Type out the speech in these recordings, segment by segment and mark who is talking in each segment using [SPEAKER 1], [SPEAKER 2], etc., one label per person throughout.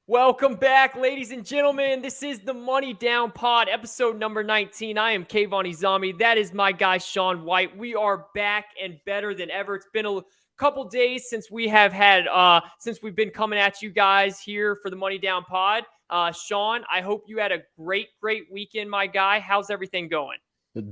[SPEAKER 1] Welcome back, ladies and gentlemen. This is the Money Down Pod, episode number 19. I am Kayvon and Shawn. That is my guy, Shawn White. We are back and better than ever. It's been a couple days since we've been coming at you guys here for the Money Down Pod. Shawn, I hope you had a great weekend, my guy. How's everything going?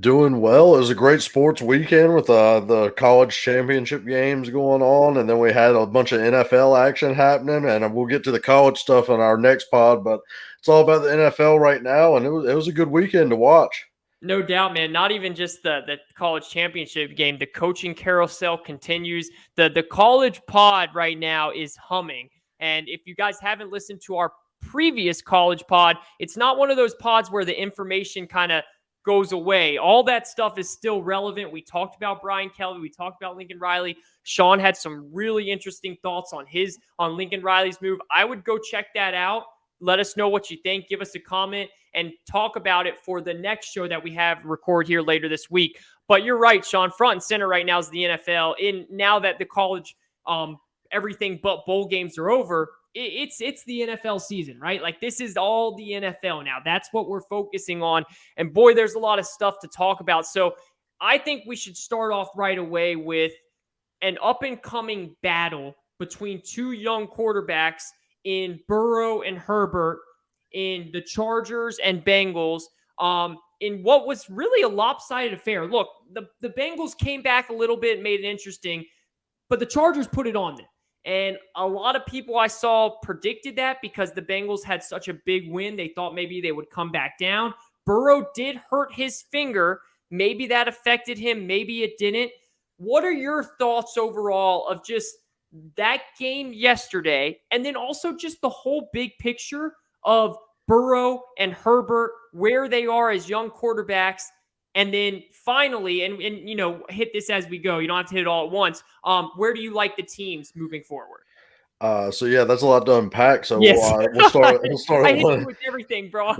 [SPEAKER 2] Doing well. It was a great sports weekend with the college championship games going on, and then we had a bunch of NFL action happening. And we'll get to the college stuff in our next pod, but it's all about the NFL right now, and it was a good weekend to watch.
[SPEAKER 1] No doubt, man. Not even just the college championship game. The coaching carousel continues. The college pod right now is humming. And if you guys haven't listened to our previous college pod, it's not one of those pods where the information kind of goes away. All that stuff is still relevant. We talked about Brian Kelly. We talked about Lincoln Riley. Shawn had some really interesting thoughts on Lincoln Riley's move. I would go check that out. Let us know what you think. Give us a comment and talk about it for the next show that we have record here later this week. But you're right, Shawn. Front and center right now is the NFL. Now that the college, everything but bowl games are over, it's the NFL season, right? Like, this is all the NFL now. That's what we're focusing on. And boy, there's a lot of stuff to talk about. So I think we should start off right away with an up and coming battle between two young quarterbacks in Burrow and Herbert, in the Chargers and Bengals, in what was really a lopsided affair. Look, the Bengals came back a little bit, made it interesting, but the Chargers put it on them. And a lot of people I saw predicted that because the Bengals had such a big win. They thought maybe they would come back down. Burrow did hurt his finger. Maybe that affected him. Maybe it didn't. What are your thoughts overall of just that game yesterday, and then also just the whole big picture of Burrow and Herbert, where they are as young quarterbacks, and then finally, and hit this as we go. You don't have to hit it all at once. Where do you like the teams moving forward?
[SPEAKER 2] So yeah, that's a lot to unpack. So
[SPEAKER 1] Yes,
[SPEAKER 2] we'll start. We'll start
[SPEAKER 1] I
[SPEAKER 2] at
[SPEAKER 1] hit
[SPEAKER 2] one.
[SPEAKER 1] you with everything, bro.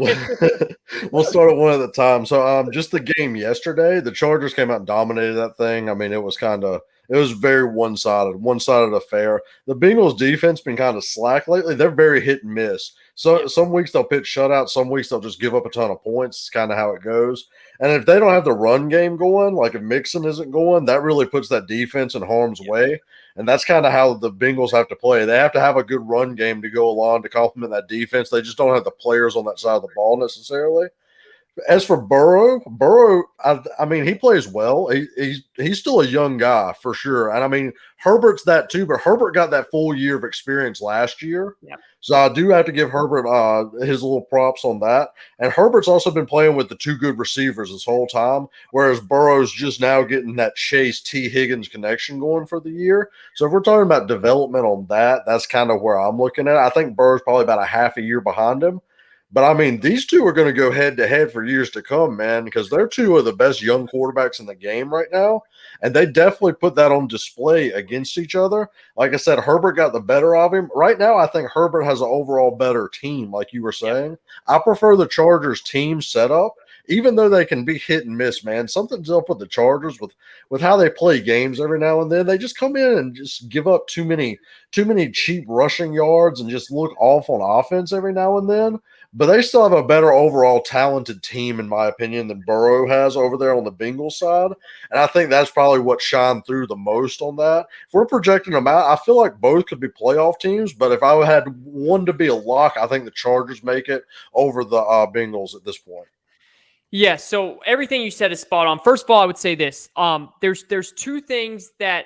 [SPEAKER 2] We'll start at one at a time. So just the game yesterday, the Chargers came out and dominated that thing. I mean, it was very one-sided affair. The Bengals defense been kind of slack lately. They're very hit and miss. So some weeks they'll pitch shutouts, some weeks they'll just give up a ton of points. It's kind of how it goes. And if they don't have the run game going, like if Mixon isn't going, that really puts that defense in harm's way. And that's kind of how the Bengals have to play. They have to have a good run game to go along to complement that defense. They just don't have the players on that side of the ball necessarily. As for Burrow, I mean, he plays well. He's still a young guy for sure, and I mean, Herbert's that too. But Herbert got that full year of experience last year,
[SPEAKER 1] Yep.
[SPEAKER 2] so I do have to give Herbert his little props on that. And Herbert's also been playing with the two good receivers this whole time, whereas Burrow's just now getting that Chase T Higgins connection going for the year. So if we're talking about development on that, that's kind of where I'm looking at. I think Burrow's probably about a half a year behind him. But I mean, these two are going to go head to head for years to come, man, because they're two of the best young quarterbacks in the game right now. And they definitely put that on display against each other. Like I said, Herbert got the better of him. Right now, I think Herbert has an overall better team, like you were saying. I prefer the Chargers team setup, even though they can be hit and miss, man. Something's up with the Chargers with how they play games every now and then. They just come in and just give up too many cheap rushing yards and just look off on offense every now and then. But they still have a better overall talented team, in my opinion, than Burrow has over there on the Bengals side. And I think that's probably what shined through the most on that. If we're projecting them out, I feel like both could be playoff teams. But if I had one to be a lock, I think the Chargers make it over the Bengals at this point.
[SPEAKER 1] Yeah, so everything you said is spot on. First of all, I would say this. There's two things that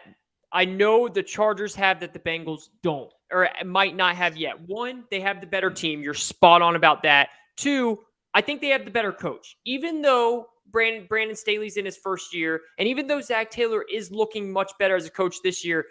[SPEAKER 1] I know the Chargers have that the Bengals don't, or might not have yet. One, they have the better team. You're spot on about that. Two, I think they have the better coach. Even though Brandon Staley's in his first year, and even though Zach Taylor is looking much better as a coach this year,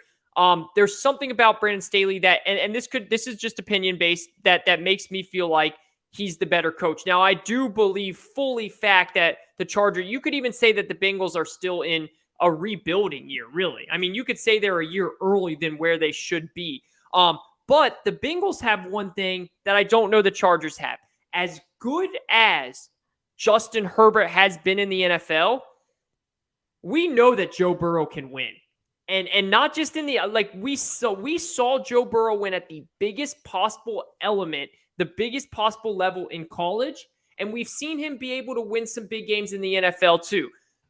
[SPEAKER 1] there's something about Brandon Staley that, and this is just opinion based, that makes me feel like he's the better coach. Now, I do believe fully fact that the Chargers, you could even say that the Bengals are still in a rebuilding year, really. I mean, you could say they're a year early than where they should be. But the Bengals have one thing that I don't know the Chargers have. As good as Justin Herbert has been in the NFL, we know that Joe Burrow can win. And not just in the we saw Joe Burrow win at the biggest possible element, the biggest possible level in college, and we've seen him be able to win some big games in the NFL too.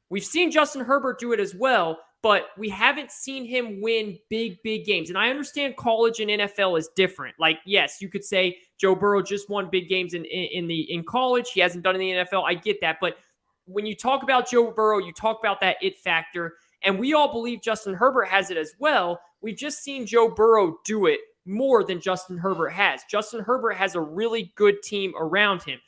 [SPEAKER 1] We've seen Justin Herbert do it as well, but we haven't seen him win big games. And I understand college and NFL is different. Like, yes, you could say Joe Burrow just won big games in college. He hasn't done it in the NFL. I get that, but when you talk about Joe Burrow, you talk about that it factor. And we all believe Justin Herbert has it as well. We've just seen Joe Burrow do it more than Justin Herbert has. Justin Herbert has a really good team around him.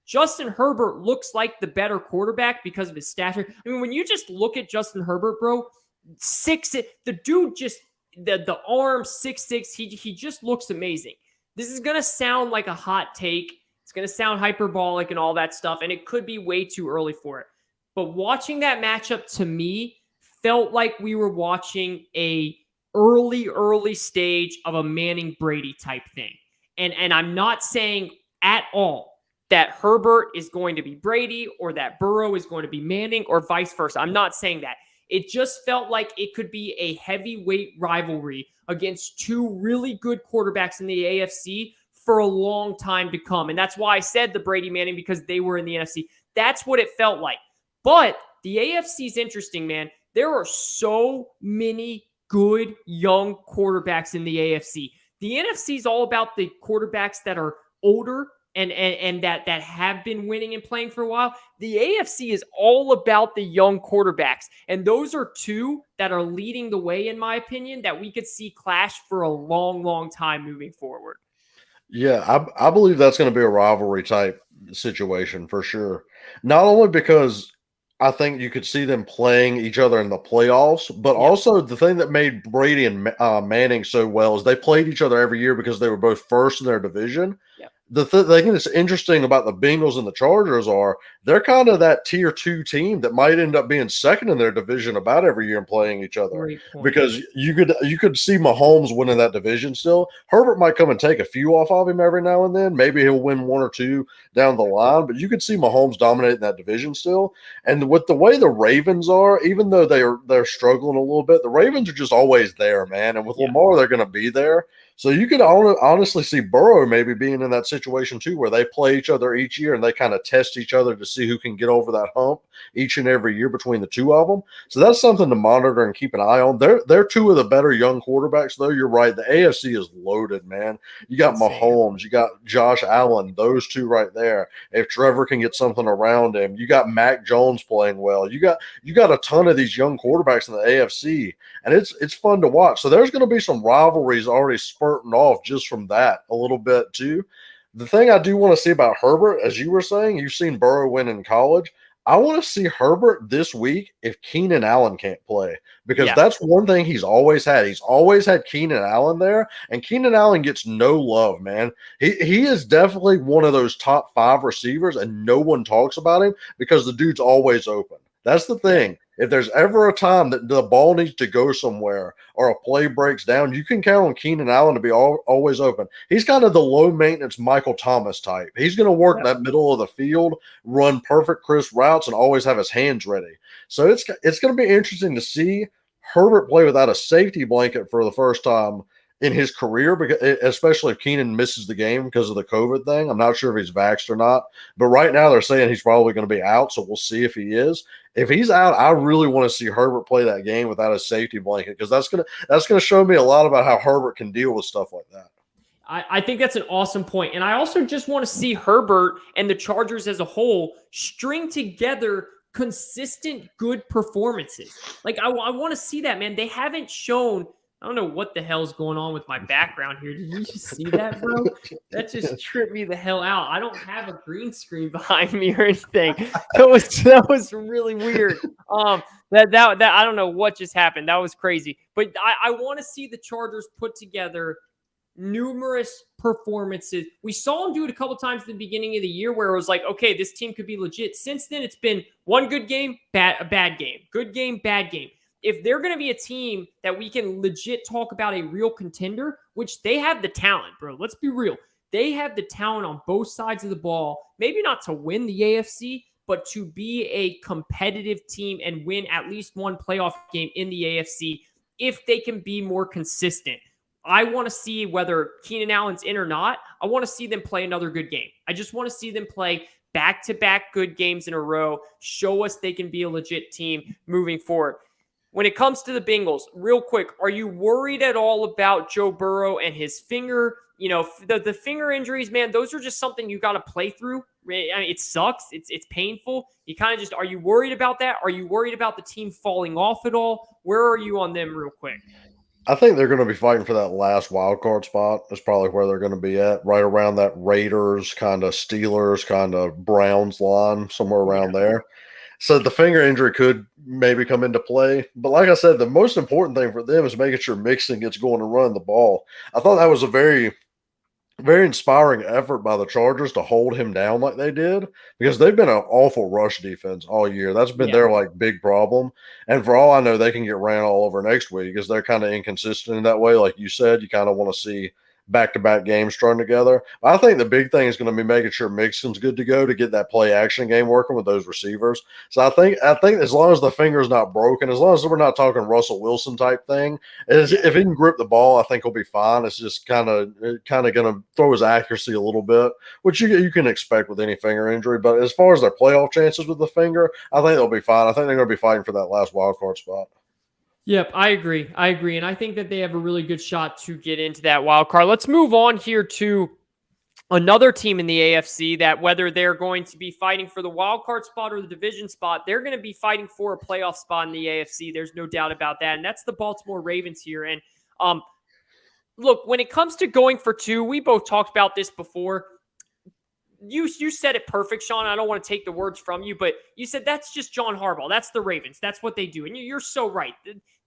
[SPEAKER 1] Justin Herbert looks like the better quarterback because of his stature. I mean, when you just look at Justin Herbert, bro, the dude just, the arm, 6'6", he just looks amazing. This is going to sound like a hot take. It's going to sound hyperbolic and all that stuff, and it could be way too early for it. But watching that matchup, to me, felt like we were watching a early stage of a Manning Brady type thing. And I'm not saying at all that Herbert is going to be Brady or that Burrow is going to be Manning or vice versa. I'm not saying that. It just felt like it could be a heavyweight rivalry against two really good quarterbacks in the AFC for a long time to come. And that's why I said the Brady Manning, because they were in the NFC. That's what it felt like. But the AFC is interesting, man. There are so many good young quarterbacks in the AFC. The NFC is all about the quarterbacks that are older and that have been winning and playing for a while. The AFC is all about the young quarterbacks. And those are two that are leading the way, in my opinion, that we could see clash for a long time moving forward.
[SPEAKER 2] Yeah, I believe that's going to be a rivalry type situation for sure. Not only because I think you could see them playing each other in the playoffs, but also the thing that made Brady and Manning so well is they played each other every year because they were both first in their division.
[SPEAKER 1] Yep.
[SPEAKER 2] The thing that's interesting about the Bengals and the Chargers are they're kind of that tier 2 team that might end up being second in their division about every year and playing each other.
[SPEAKER 1] Great point.
[SPEAKER 2] Because you could see Mahomes winning that division still. Herbert might come and take a few off of him every now and then. Maybe he'll win one or two down the line, but you could see Mahomes dominating that division still. And with the way the Ravens are, even though they're struggling a little bit, the Ravens are just always there, man. And with Lamar, they're going to be there. So you could honestly see Burrow maybe being in that situation too, where they play each other each year and they kind of test each other to see who can get over that hump each and every year between the two of them. So that's something to monitor and keep an eye on. They're two of the better young quarterbacks, though. You're right. The AFC is loaded, man. You got Mahomes, you got Josh Allen, those two right there. If Trevor can get something around him, you got Mac Jones playing well. You got a ton of these young quarterbacks in the AFC, and it's fun to watch. So there's going to be some rivalries already spurting off just from that a little bit too. The thing I do want to see about Herbert, as you were saying, you've seen Burrow win in college. I want to see Herbert this week if Keenan Allen can't play, because that's one thing he's always had. He's always had Keenan Allen there, and Keenan Allen gets no love, man. He is definitely one of those top 5 receivers, and no one talks about him because the dude's always open. That's the thing. If there's ever a time that the ball needs to go somewhere or a play breaks down, you can count on Keenan Allen to be always open. He's kind of the low-maintenance Michael Thomas type. He's going to work that middle of the field, run perfect crisp routes, and always have his hands ready. So it's going to be interesting to see Herbert play without a safety blanket for the first time in his career, because especially if Keenan misses the game because of the COVID thing. I'm not sure if he's vaxxed or not, but right now they're saying he's probably going to be out, so we'll see if he is. If he's out, I really want to see Herbert play that game without a safety blanket, because that's gonna show me a lot about how Herbert can deal with stuff like that.
[SPEAKER 1] I think that's an awesome point. And I also just want to see Herbert and the Chargers as a whole string together consistent good performances. Like, I want to see that, man. They haven't shown – I don't know what the hell's going on with my background here. Did you just see that, bro? That just tripped me the hell out. I don't have a green screen behind me or anything. That was really weird. That I don't know what just happened. That was crazy. But I want to see the Chargers put together numerous performances. We saw them do it a couple times at the beginning of the year where it was like, okay, this team could be legit. Since then, it's been one good game, a bad game, good game, bad game. If they're going to be a team that we can legit talk about a real contender, which they have the talent, bro. Let's be real. They have the talent on both sides of the ball, maybe not to win the AFC, but to be a competitive team and win at least one playoff game in the AFC. if they can be more consistent. I want to see whether Keenan Allen's in or not. I want to see them play another good game. I just want to see them play back-to-back good games in a row, show us they can be a legit team moving forward. When it comes to the Bengals, real quick, are you worried at all about Joe Burrow and his finger? You know, the finger injuries, man, those are just something you got to play through. I mean, it sucks. It's painful. You kind of just, are you worried about that? Are you worried about the team falling off at all? Where are you on them real quick?
[SPEAKER 2] I think they're going to be fighting for that last wild card spot. That's probably where they're going to be at, right around that Raiders, kind of Steelers, kind of Browns line, somewhere around there. So the finger injury could maybe come into play. But like I said, the most important thing for them is making sure Mixon gets going and running the ball. I thought that was a very inspiring effort by the Chargers to hold him down like they did, because they've been an awful rush defense all year. That's been their big problem. And for all I know, they can get ran all over next week because they're kind of inconsistent in that way. Like you said, you kind of want to see back-to-back games strung together. I think the big thing is going to be making sure Mixon's good to go to get that play action game working with those receivers. So I think as long as the finger's not broken, as long as we're not talking Russell Wilson type thing, if he can grip the ball, I think he'll be fine. It's just kind of going to throw his accuracy a little bit, which you can expect with any finger injury. But as far as their playoff chances with the finger, I think they'll be fine. I think they're going to be fighting for that last wild card spot.
[SPEAKER 1] Yep, I agree. And I think that they have a really good shot to get into that wild card. Let's move on here to another team in the AFC that, whether they're going to be fighting for the wild card spot or the division spot, they're going to be fighting for a playoff spot in the AFC. There's no doubt about that. And that's the Baltimore Ravens here. And look, when it comes to going for two, we both talked about this before. You said it perfect, Shawn. I don't want to take the words from you, but you said that's just John Harbaugh. That's the Ravens. That's what they do. And you're so right.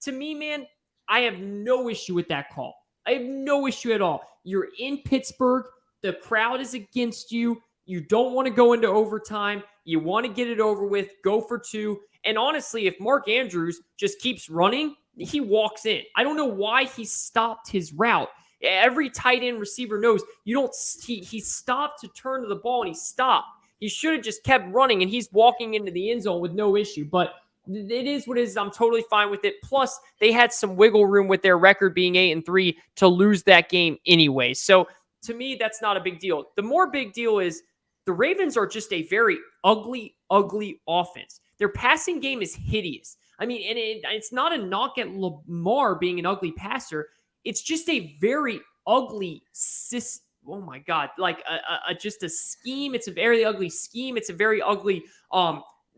[SPEAKER 1] To me, man, I have no issue with that call. I have no issue at all. You're in Pittsburgh. The crowd is against you. You don't want to go into overtime. You want to get it over with. Go for two. And honestly, if Mark Andrews just keeps running, he walks in. I don't know why he stopped his route. Every tight end receiver knows you don't. He stopped to turn to the ball and he stopped. He should have just kept running, and he's walking into the end zone with no issue. But it is what it is. I'm totally fine with it. Plus, they had some wiggle room with their record being 8-3 to lose that game anyway. So to me, that's not a big deal. The more big deal is the Ravens are just a very ugly offense. Their passing game is hideous. I mean, and it's not a knock at Lamar being an ugly passer. It's just a very ugly system. Oh my God. Like just a scheme. It's a very ugly scheme. It's a very ugly,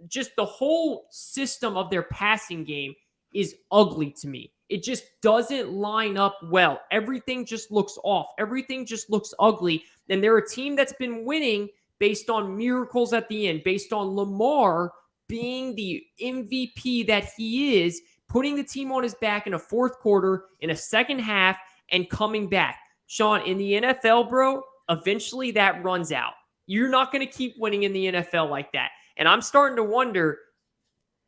[SPEAKER 1] just the whole system of their passing game is ugly to me. It just doesn't line up well. Everything just looks off. Everything just looks ugly. And they're a team that's been winning based on miracles at the end, based on Lamar being the MVP that he is, putting the team on his back in a fourth quarter, in a second half, and coming back. Shawn, in the NFL, bro, eventually that runs out. You're not going to keep winning in the NFL like that. And I'm starting to wonder,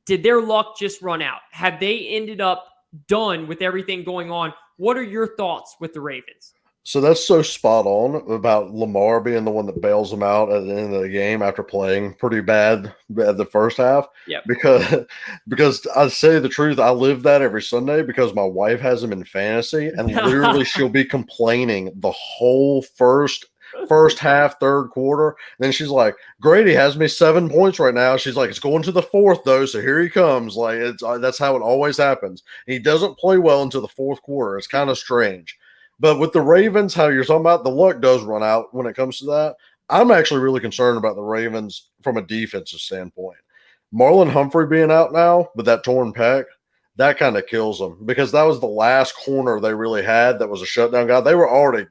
[SPEAKER 1] did their luck just run out? Have they ended up done with everything going on? What are your thoughts with the Ravens?
[SPEAKER 2] So that's so spot on about Lamar being the one that bails them out at the end of the game after playing pretty bad at the first half.
[SPEAKER 1] Yeah.
[SPEAKER 2] Because I say the truth, I live that every Sunday because my wife has him in fantasy, and literally she'll be complaining the whole first half, third quarter. Then she's like, Grady has me 7 points right now. She's like, it's going to the fourth though, so here he comes. Like that's how it always happens. He doesn't play well until the fourth quarter. It's kind of strange. But with the Ravens, how you're talking about, the luck does run out when it comes to that. I'm actually really concerned about the Ravens from a defensive standpoint. Marlon Humphrey being out now with that torn pec, that kind of kills them, because that was the last corner they really had that was a shutdown guy. They were already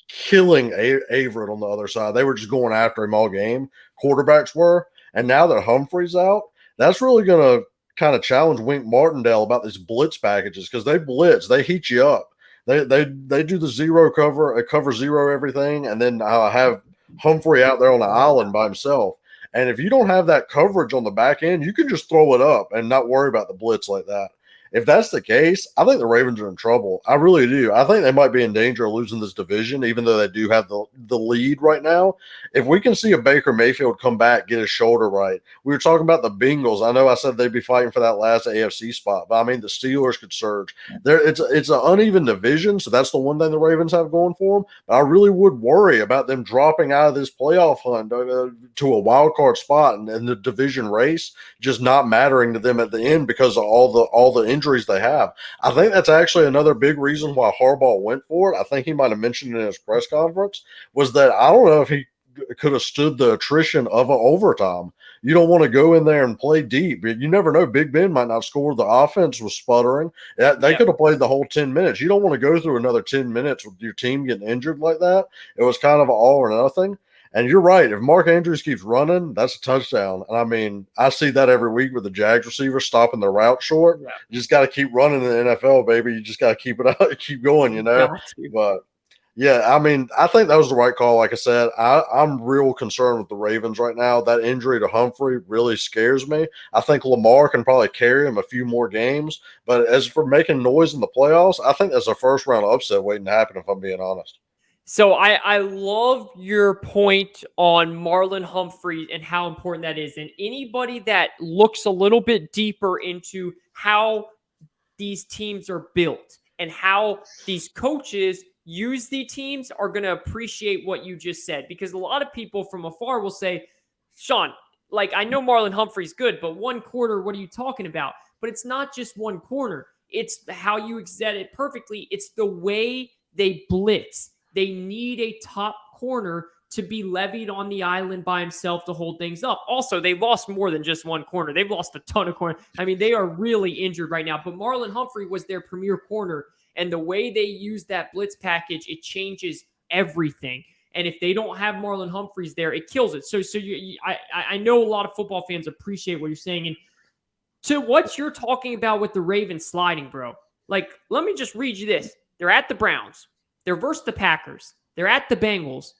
[SPEAKER 2] killing Averett on the other side. They were just going after him all game. Quarterbacks were. And now that Humphrey's out, that's really going to kind of challenge Wink Martindale about these blitz packages, because they blitz. They heat you up. They do the zero cover, cover zero everything, and then have Humphrey out there on the island by himself. And if you don't have that coverage on the back end, you can just throw it up and not worry about the blitz like that. if that's the case, I think the Ravens are in trouble. I really do. I think they might be in danger of losing this division, even though they do have the lead right now. If we can see a Baker Mayfield come back, get his shoulder right. We were talking about the Bengals. I know I said they'd be fighting for that last AFC spot, but I mean the Steelers could surge. It's an uneven division, so that's the one thing the Ravens have going for them. But I really would worry about them dropping out of this playoff hunt to a wild card spot and the division race just not mattering to them at the end because of all the injuries they have. I think that's actually another big reason why Harbaugh went for it. I think he might have mentioned it in his press conference was that I don't know if he could have stood the attrition of an overtime. You don't want to go in there and play deep. You never know. Big Ben might not score. The offense was sputtering. They could have played the whole 10 minutes. You don't want to go through another 10 minutes with your team getting injured like that. It was kind of an all or nothing. And you're right. If Mark Andrews keeps running, that's a touchdown. And I mean, I see that every week with the Jags receivers stopping their route short. Yeah. You just got to keep running in the NFL, baby. You just got to keep it up, keep going, you know. But yeah, I mean, I think that was the right call. Like I said, I'm real concerned with the Ravens right now. That injury to Humphrey really scares me. I think Lamar can probably carry him a few more games. But as for making noise in the playoffs, I think that's a first round upset waiting to happen, if I'm being honest.
[SPEAKER 1] So I love your point on Marlon Humphrey and how important that is. And anybody that looks a little bit deeper into how these teams are built and how these coaches use the teams are going to appreciate what you just said. Because a lot of people from afar will say, Shawn, like, I know Marlon Humphrey's good, but one quarter, what are you talking about? But it's not just one corner. It's how you said it perfectly. It's the way they blitz. They need a top corner to be levied on the island by himself to hold things up. Also, they lost more than just one corner. They've lost a ton of corner. I mean, they are really injured right now. But Marlon Humphrey was their premier corner. And the way they use that blitz package, it changes everything. And if they don't have Marlon Humphreys there, it kills it. So I know a lot of football fans appreciate what you're saying. And to what you're talking about with the Ravens sliding, bro, like, let me just read you this. They're at the Browns. They're versus the Packers. They're at the Bengals.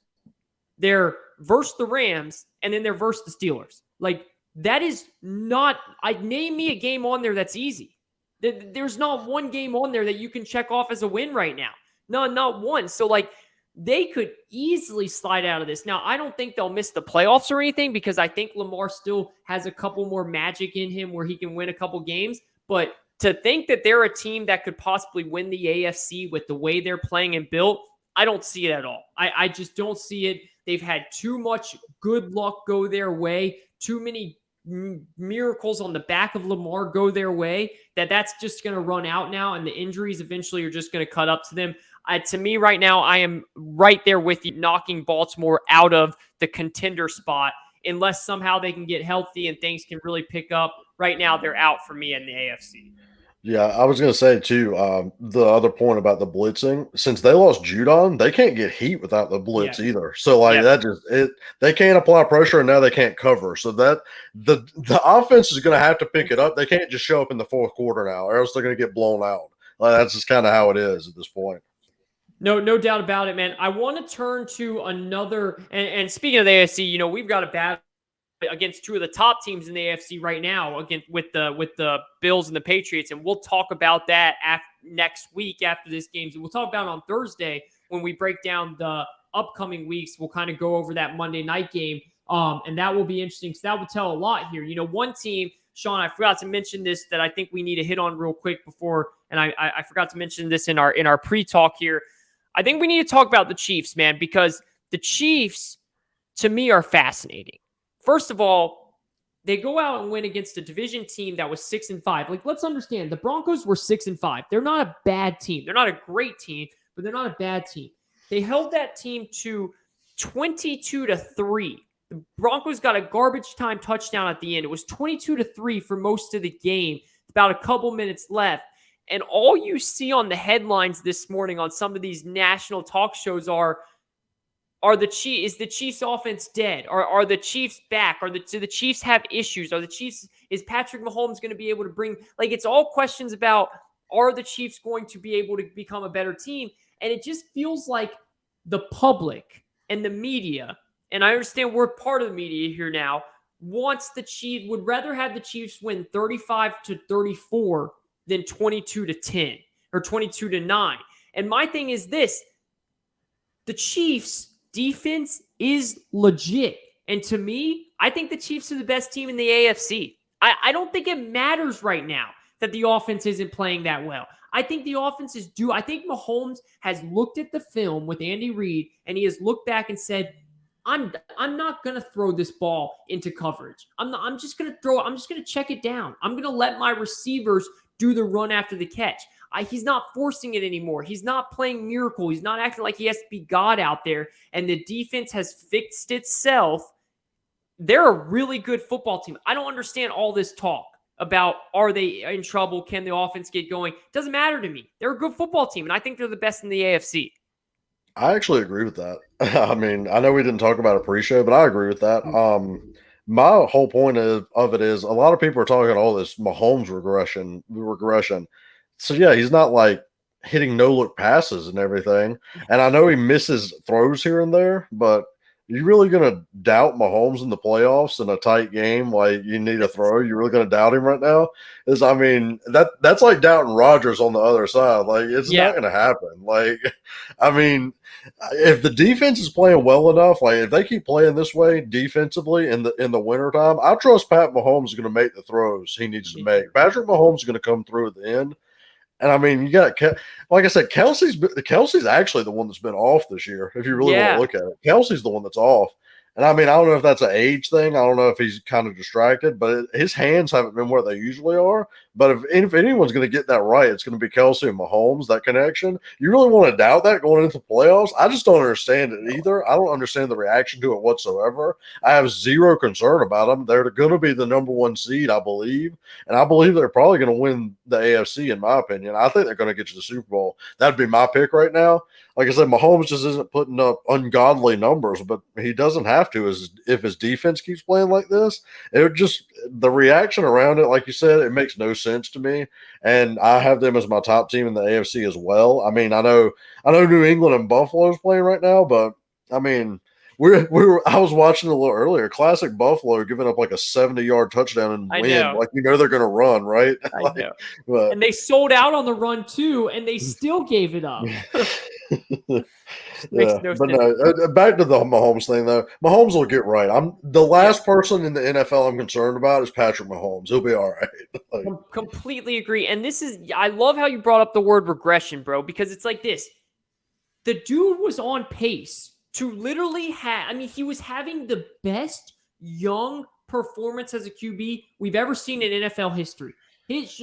[SPEAKER 1] They're versus the Rams. And then they're versus the Steelers. Like, that is not – name me a game on there that's easy. There's not one game on there that you can check off as a win right now. No, not one. So, like, they could easily slide out of this. Now, I don't think they'll miss the playoffs or anything because I think Lamar still has a couple more magic in him where he can win a couple games. But to think that they're a team that could possibly win the AFC with the way they're playing and built, I don't see it at all. I just don't see it. They've had too much good luck go their way, too many miracles on the back of Lamar go their way, that's just going to run out now, and the injuries eventually are just going to cut up to them. To me right now, I am right there with you, knocking Baltimore out of the contender spot unless somehow they can get healthy and things can really pick up. Right now, they're out for me in the AFC.
[SPEAKER 2] Yeah, I was going to say, too, the other point about the blitzing, since they lost Judon, they can't get heat without the blitz either. So, like, they can't apply pressure, and now they can't cover. So, that the offense is going to have to pick it up. They can't just show up in the fourth quarter now, or else they're going to get blown out. Like, that's just kind of how it is at this point.
[SPEAKER 1] No doubt about it, man. I want to turn to another, and speaking of the AFC, we've got a battle against two of the top teams in the AFC right now, again with the Bills and the Patriots, and we'll talk about that next week after this game. So we'll talk about it on Thursday when we break down the upcoming weeks. We'll kind of go over that Monday night game, and that will be interesting because that will tell a lot here. One team, Shawn, I forgot to mention this that I think we need to hit on real quick before, and I forgot to mention this in our pre-talk here. I think we need to talk about the Chiefs, man, because the Chiefs, to me, are fascinating. First of all, they go out and win against a division team that was 6-5. Like, let's understand, the Broncos were 6-5. They're not a bad team. They're not a great team, but they're not a bad team. They held that team to 22-3. The Broncos got a garbage time touchdown at the end. It was 22-3 for most of the game. About a couple minutes left. And all you see on the headlines this morning on some of these national talk shows is the Chiefs offense dead? Are the Chiefs back? Do the Chiefs have issues? Is Patrick Mahomes going to be able to bring, like, it's all questions about, are the Chiefs going to be able to become a better team? And it just feels like the public and the media, and I understand we're part of the media here now, would rather have the Chiefs win 35-34 than 22-10 or 22-9. And my thing is this: the Chiefs' defense is legit. And to me, I think the Chiefs are the best team in the AFC. I don't think it matters right now that the offense isn't playing that well. I think the offense is due. I think Mahomes has looked at the film with Andy Reid, and he has looked back and said, I'm not going to throw this ball into coverage. I'm just going to check it down. I'm going to let my receivers do the run after the catch. He's not forcing it anymore. He's not playing miracle. He's not acting like he has to be God out there. And the defense has fixed itself. They're a really good football team. I don't understand all this talk about, are they in trouble? Can the offense get going? It doesn't matter to me. They're a good football team, and I think they're the best in the AFC.
[SPEAKER 2] I actually agree with that. I mean, I know we didn't talk about it pre-show, but I agree with that. My whole point of it is a lot of people are talking all this Mahomes regression. So yeah, he's not like hitting no-look passes and everything. And I know he misses throws here and there, but you really going to doubt Mahomes in the playoffs in a tight game? Like, you need a throw? You're really going to doubt him right now? I mean, that's like doubting Rodgers on the other side. Like, it's not going to happen. Like, I mean, if the defense is playing well enough, like if they keep playing this way defensively in the wintertime, I trust Pat Mahomes is going to make the throws he needs to make. Patrick Mahomes is going to come through at the end. And I mean, you got, like I said, Kelsey's actually the one that's been off this year. If you really want to look at it, Kelsey's the one that's off. And I mean, I don't know if that's an age thing. I don't know if he's kind of distracted, but his hands haven't been where they usually are. But if anyone's going to get that right, it's going to be Kelsey and Mahomes, that connection. You really want to doubt that going into the playoffs? I just don't understand it either. I don't understand the reaction to it whatsoever. I have zero concern about them. They're going to be the number one seed, I believe. And I believe they're probably going to win the AFC, in my opinion. I think they're going to get to the Super Bowl. That'd be my pick right now. Like I said, Mahomes just isn't putting up ungodly numbers, but he doesn't have to if his defense keeps playing like this. It would just – the reaction around it, like you said, it makes no sense to me. And I have them as my top team in the AFC as well. I mean, I know New England and Buffalo is playing right now, but, I mean – I was watching a little earlier. Classic Buffalo giving up like a 70-yard touchdown and win. Like, they're going to run, right?
[SPEAKER 1] I know. But, and they sold out on the run too, and they still gave it up.
[SPEAKER 2] Back to the Mahomes thing though. Mahomes will get right. I'm the last person in the NFL I'm concerned about is Patrick Mahomes. He'll be all right.
[SPEAKER 1] Like, completely agree. And I love how you brought up the word regression, bro, because it's like this. The dude was on pace to literally he was having the best young performance as a QB we've ever seen in NFL history.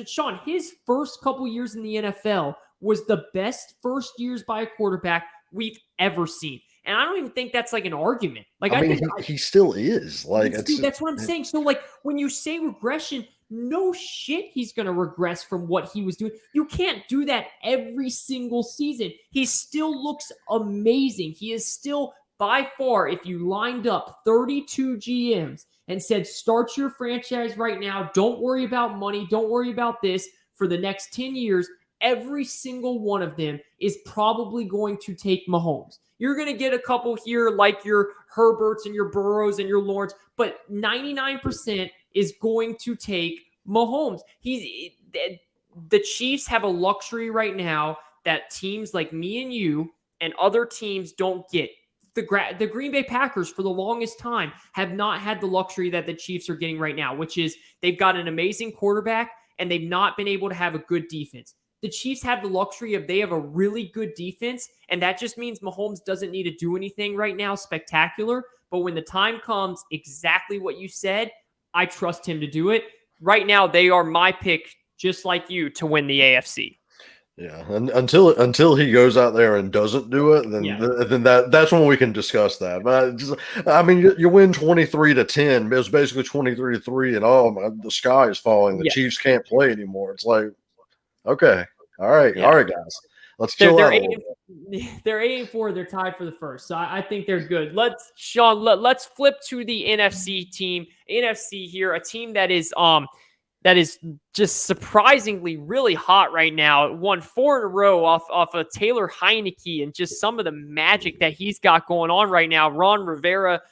[SPEAKER 1] Shawn, his first couple years in the NFL was the best first years by a quarterback we've ever seen. And I don't even think that's like an argument. Like, I think
[SPEAKER 2] he still is. Like,
[SPEAKER 1] that's what I'm saying. So, like, when you say regression, no shit, he's going to regress from what he was doing. You can't do that every single season. He still looks amazing. He is still, by far, if you lined up 32 GMs and said, start your franchise right now, don't worry about money, don't worry about this, for the next 10 years, every single one of them is probably going to take Mahomes. You're going to get a couple here like your Herberts and your Burrows and your Lawrence, but 99% is going to take Mahomes. The Chiefs have a luxury right now that teams like me and you and other teams don't get. The Green Bay Packers, for the longest time, have not had the luxury that the Chiefs are getting right now, which is they've got an amazing quarterback and they've not been able to have a good defense. The Chiefs have the luxury of they have a really good defense, and that just means Mahomes doesn't need to do anything right now spectacular. But when the time comes, exactly what you said, I trust him to do it. Right now, they are my pick, just like you, to win the AFC.
[SPEAKER 2] Yeah, and until he goes out there and doesn't do it, then that's when we can discuss that. But you win 23-10. It was basically 23-3, and the sky is falling. The Chiefs can't play anymore. It's like, okay, all right, guys, let's chill out a little bit.
[SPEAKER 1] They're 8-4. They're tied for the first, so I think they're good. Let's flip to the NFC team. NFC here, a team that is just surprisingly really hot right now. It won 4 in a row off of Taylor Heineke and just some of the magic that he's got going on right now. Ron Rivera.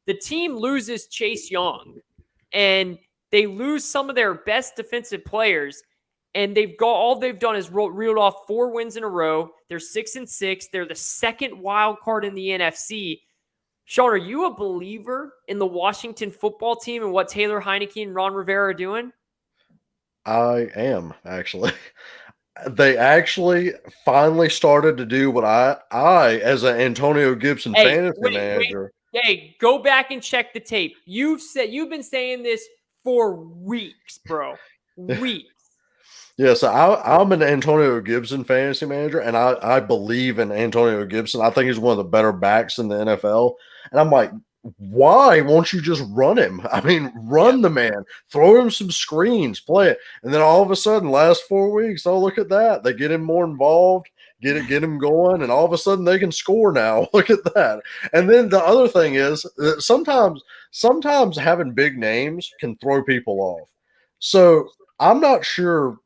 [SPEAKER 1] The team loses Chase Young, and they lose some of their best defensive players. And all they've done is reeled off 4 wins in a row. They're 6-6. They're the second wild card in the NFC. Shawn, are you a believer in the Washington football team and what Taylor Heinicke and Ron Rivera are doing?
[SPEAKER 2] I am, actually. They actually finally started to do what I as an Antonio Gibson fantasy manager.
[SPEAKER 1] Hey, go back and check the tape. You've been saying this for weeks, bro. Weeks.
[SPEAKER 2] Yeah, so I'm an Antonio Gibson fantasy manager, and I believe in Antonio Gibson. I think he's one of the better backs in the NFL. And I'm like, why won't you just run him? I mean, run the man, throw him some screens, play it. And then all of a sudden, last 4 weeks, oh, look at that. They get him more involved, get him going, and all of a sudden they can score now. Look at that. And then the other thing is that sometimes having big names can throw people off. So I'm not sure.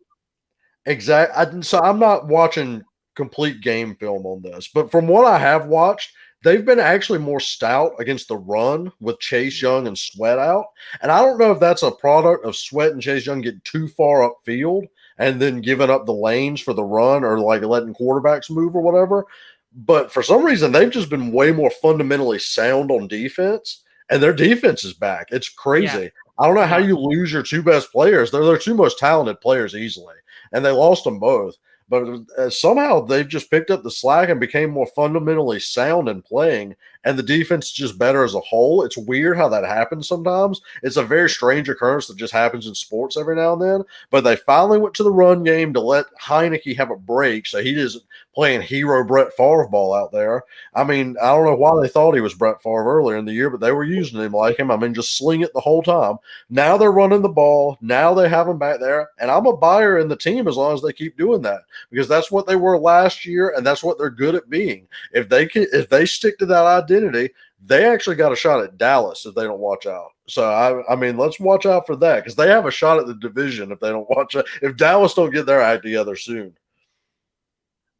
[SPEAKER 2] So I'm not watching complete game film on this, but from what I have watched, they've been actually more stout against the run with Chase Young and Sweat out. And I don't know if that's a product of Sweat and Chase Young getting too far upfield and then giving up the lanes for the run or like letting quarterbacks move or whatever. But for some reason, they've just been way more fundamentally sound on defense, and their defense is back. It's crazy. Yeah. I don't know how you lose your 2 best players. They're their 2 most talented players easily, and they lost them both. But somehow they've just picked up the slack and became more fundamentally sound in playing, and the defense is just better as a whole. It's weird how that happens sometimes. It's a very strange occurrence that just happens in sports every now and then. But they finally went to the run game to let Heinicke have a break, so he isn't playing hero Brett Favre ball out there. I mean, I don't know why they thought he was Brett Favre earlier in the year, but they were using him like him. I mean, just sling it the whole time. Now they're running the ball. Now they have him back there, and I'm a buyer in the team as long as they keep doing that, because that's what they were last year, and that's what they're good at being. If they stick to that identity, they actually got a shot at Dallas if they don't watch out. So I mean, let's watch out for that, because they have a shot at the division if they don't watch out. If Dallas don't get their act together soon.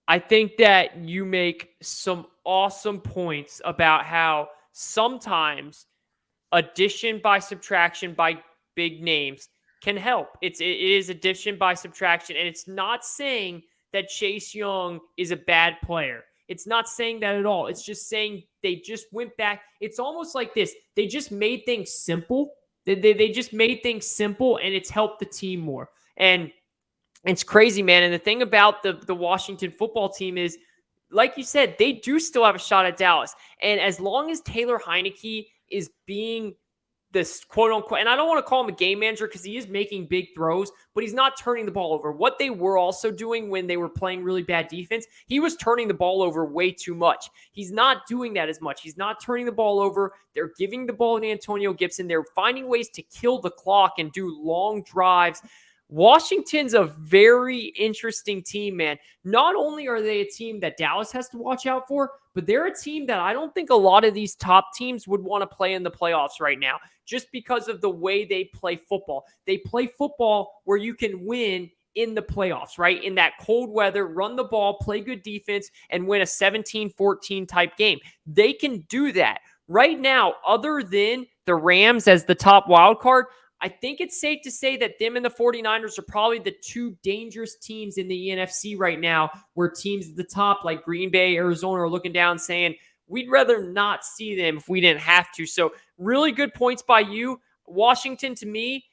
[SPEAKER 1] I think that you make some awesome points about how sometimes addition by subtraction by big names can help. It is addition by subtraction, and it's not saying that Chase Young is a bad player. It's not saying that at all. It's just saying they just went back. It's almost like this. They just made things simple. They just made things simple, and it's helped the team more. And it's crazy, man. And the thing about the Washington football team is, like you said, they do still have a shot at Dallas. And as long as Taylor Heinicke is being this quote unquote, and I don't want to call him a game manager because he is making big throws, but he's not turning the ball over. What they were also doing when they were playing really bad defense, he was turning the ball over way too much. He's not doing that as much. He's not turning the ball over. They're giving the ball to Antonio Gibson. They're finding ways to kill the clock and do long drives. Washington's a very interesting team, man. Not only are they a team that Dallas has to watch out for, but they're a team that I don't think a lot of these top teams would want to play in the playoffs right now, just because of the way they play football. They play football where you can win in the playoffs, right? In that cold weather, run the ball, play good defense, and win a 17-14 type game. They can do that. Right now, other than the Rams as the top wild card, I think it's safe to say that them and the 49ers are probably the 2 dangerous teams in the NFC right now, where teams at the top like Green Bay, Arizona are looking down saying, we'd rather not see them if we didn't have to. So really good points by you. Washington, to me,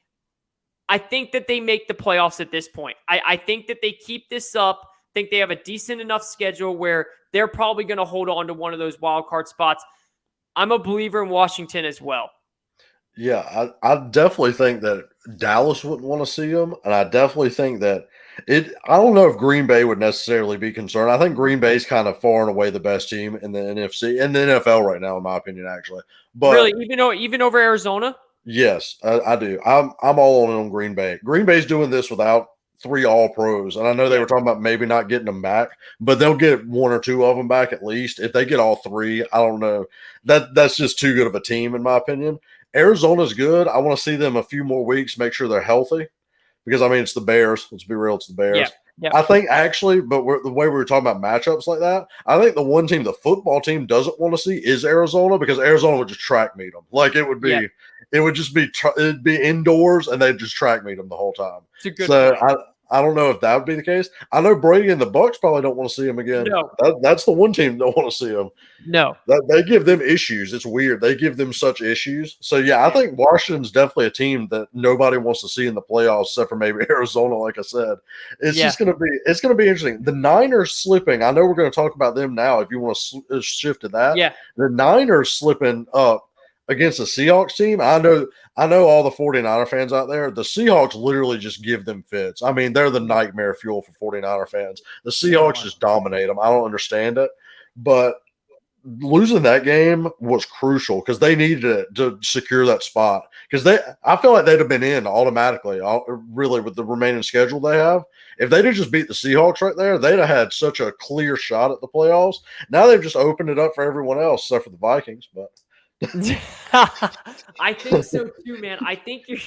[SPEAKER 1] I think that they make the playoffs at this point. I think that they keep this up. I think they have a decent enough schedule where they're probably going to hold on to one of those wild card spots. I'm a believer in Washington as well.
[SPEAKER 2] Yeah, I definitely think that Dallas wouldn't want to see them, and I definitely think that I don't know if Green Bay would necessarily be concerned. I think Green Bay is kind of far and away the best team in the NFC and the NFL right now, in my opinion, actually. But
[SPEAKER 1] really, even over Arizona?
[SPEAKER 2] Yes, I do. I'm all on Green Bay. Green Bay's doing this without 3 All-Pros, and I know they were talking about maybe not getting them back, but they'll get 1 or 2 of them back at least. If they get all 3, I don't know. That's just too good of a team, in my opinion. Arizona's good. I want to see them a few more weeks, make sure they're healthy, because, I mean, it's the Bears. Let's be real, it's the Bears. Yeah. I think actually, but the way we were talking about matchups like that, I think the one team the football team doesn't want to see is Arizona, because Arizona would just track meet them. Like it would be, it'd be indoors, and they'd just track meet them the whole time.
[SPEAKER 1] It's a good point.
[SPEAKER 2] I don't know if that would be the case. I know Brady and the Bucks probably don't want to see him again.
[SPEAKER 1] No.
[SPEAKER 2] That's the one team that don't want to see him.
[SPEAKER 1] No.
[SPEAKER 2] They give them issues. It's weird. They give them such issues. So, yeah, I think Washington's definitely a team that nobody wants to see in the playoffs except for maybe Arizona, like I said. It's just going to be interesting. The Niners slipping. I know we're going to talk about them now if you want to shift to that.
[SPEAKER 1] Yeah.
[SPEAKER 2] The Niners slipping up against the Seahawks team. I know all the 49er fans out there. The Seahawks literally just give them fits. I mean, they're the nightmare fuel for 49er fans. The Seahawks just dominate them. I don't understand it. But losing that game was crucial because they needed it to secure that spot. Because I feel like they'd have been in automatically, really, with the remaining schedule they have. If they'd have just beat the Seahawks right there, they'd have had such a clear shot at the playoffs. Now they've just opened it up for everyone else, except for the Vikings. But
[SPEAKER 1] I think so too, man. I think you're.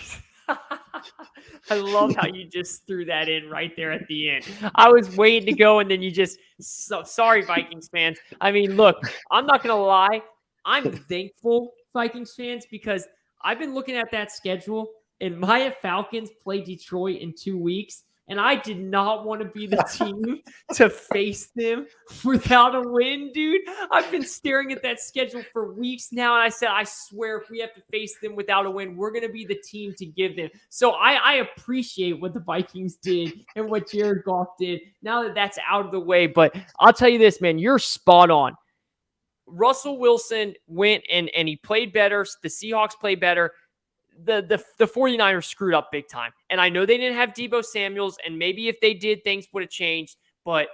[SPEAKER 1] I love how you just threw that in right there at the end. I was waiting to go, and then you just. Sorry, Vikings fans. I mean, look, I'm not gonna lie. I'm thankful, Vikings fans, because I've been looking at that schedule, and my Falcons play Detroit in 2 weeks. And I did not want to be the team to face them without a win, dude. I've been staring at that schedule for weeks now, and I said, I swear, if we have to face them without a win, we're going to be the team to give them. So I appreciate what the Vikings did and what Jared Goff did now that that's out of the way. But I'll tell you this, man, you're spot on. Russell Wilson went and he played better. The Seahawks played better. The 49ers screwed up big time. And I know they didn't have Deebo Samuels, and maybe if they did, things would have changed. But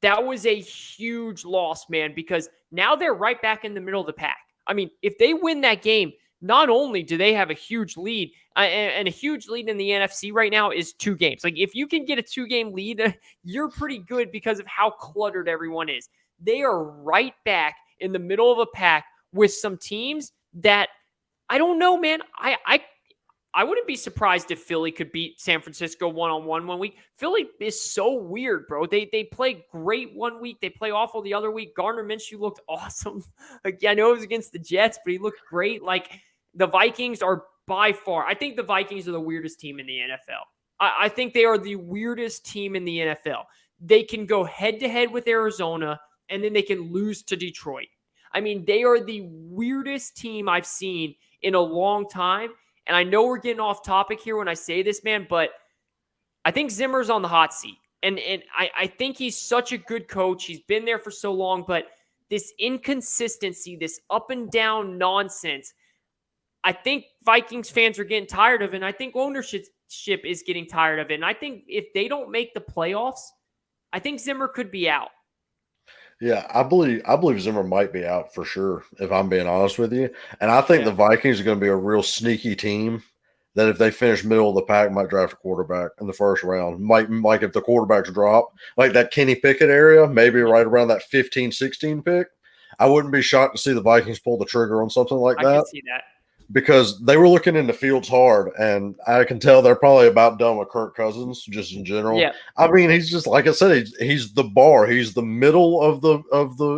[SPEAKER 1] that was a huge loss, man, because now they're right back in the middle of the pack. I mean, if they win that game, not only do they have a huge lead, and a huge lead in the NFC right now is 2 games. Like, if you can get a 2-game lead, you're pretty good because of how cluttered everyone is. They are right back in the middle of a pack with some teams that I don't know, man. I wouldn't be surprised if Philly could beat San Francisco one-on-one one week. Philly is so weird, bro. They play great one week. They play awful the other week. Gardner Minshew looked awesome. Like, I know it was against the Jets, but he looked great. Like, the Vikings are by far, I think the Vikings are the weirdest team in the NFL. I think they are the weirdest team in the NFL. They can go head-to-head with Arizona, and then they can lose to Detroit. I mean, they are the weirdest team I've seen in a long time. And I know we're getting off topic here when I say this, man, but I think Zimmer's on the hot seat. And I think he's such a good coach. He's been there for so long, but this inconsistency, this up and down nonsense, I think Vikings fans are getting tired of it. And I think ownership is getting tired of it. And I think if they don't make the playoffs, I think Zimmer could be out.
[SPEAKER 2] Yeah, I believe Zimmer might be out for sure, if I'm being honest with you. And I think the Vikings are going to be a real sneaky team that if they finish middle of the pack, might draft a quarterback in the first round. Might, like, if the quarterbacks drop, like that Kenny Pickett area, maybe right around that 15-16 pick, I wouldn't be shocked to see the Vikings pull the trigger on something like that.
[SPEAKER 1] I can see that.
[SPEAKER 2] Because they were looking into Fields hard, and I can tell they're probably about done with Kirk Cousins just in general.
[SPEAKER 1] Yeah.
[SPEAKER 2] I mean, he's just, like I said, he's the bar. He's the middle of the